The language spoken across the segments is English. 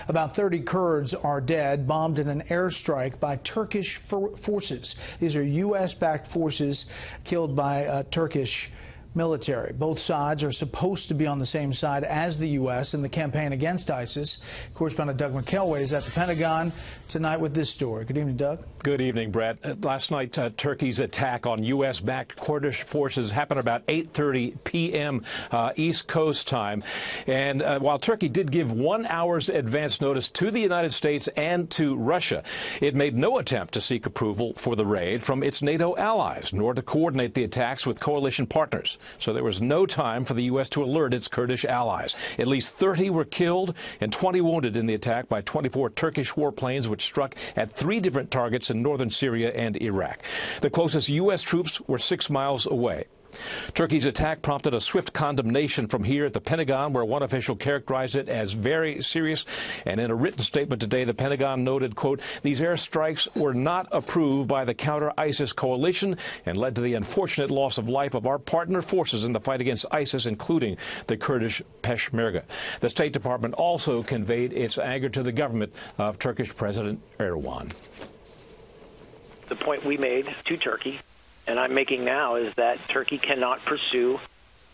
About 30 Kurds are dead, bombed in an airstrike by Turkish forces. These are U.S.-backed forces killed by Turkish military. Both sides are supposed to be on the same side as the U.S. in the campaign against ISIS. Correspondent Doug McKelway is at the Pentagon tonight with this story. Good evening, Doug. Good evening, Brett. Last night, Turkey's attack on U.S.-backed Kurdish forces happened about 8:30 p.m. East Coast time. And while Turkey did give 1 hour's advance notice to the United States and to Russia, it made no attempt to seek approval for the raid from its NATO allies, nor to coordinate the attacks with coalition partners. So there was no time for the U.S. to alert its Kurdish allies. At least 30 were killed and 20 wounded in the attack by 24 Turkish warplanes, which struck at 3 different targets in northern Syria and Iraq. The closest U.S. troops were 6 miles away. Turkey's attack prompted a swift condemnation from here at the Pentagon, where one official characterized it as very serious. And in a written statement today, the Pentagon noted, quote, "These airstrikes were not approved by the counter-ISIS coalition and led to the unfortunate loss of life of our partner forces in the fight against ISIS, including the Kurdish Peshmerga." The State Department also conveyed its anger to the government of Turkish President Erdogan. The point we made to Turkey, and I'm making now, is that Turkey cannot pursue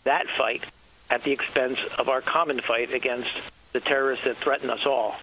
that fight at the expense of our common fight against the terrorists that threaten us all.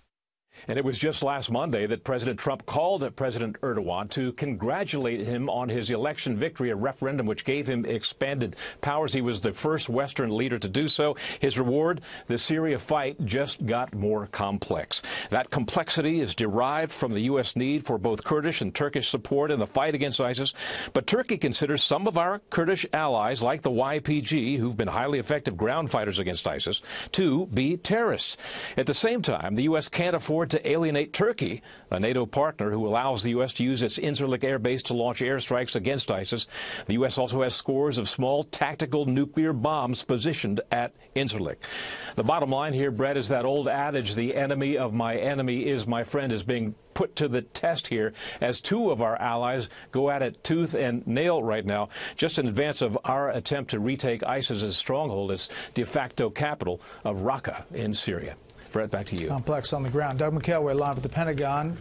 And it was just last Monday that President Trump called President Erdogan to congratulate him on his election victory, a referendum which gave him expanded powers. He was the first Western leader to do so. His reward, the Syria fight just got more complex. That complexity is derived from the U.S. need for both Kurdish and Turkish support in the fight against ISIS. But Turkey considers some of our Kurdish allies, like the YPG, who've been highly effective ground fighters against ISIS, to be terrorists. At the same time, the U.S. can't afford to alienate Turkey, a NATO partner who allows the U.S. to use its Incirlik air base to launch airstrikes against ISIS. The U.S. also has scores of small tactical nuclear bombs positioned at Incirlik. The bottom line here, Brett, is that old adage, the enemy of my enemy is my friend, is being put to the test here as 2 of our allies go at it tooth and nail right now, just in advance of our attempt to retake ISIS's stronghold, its de facto capital of Raqqa in Syria. Brett, back to you. Complex on the ground. Doug McKelway live at the Pentagon.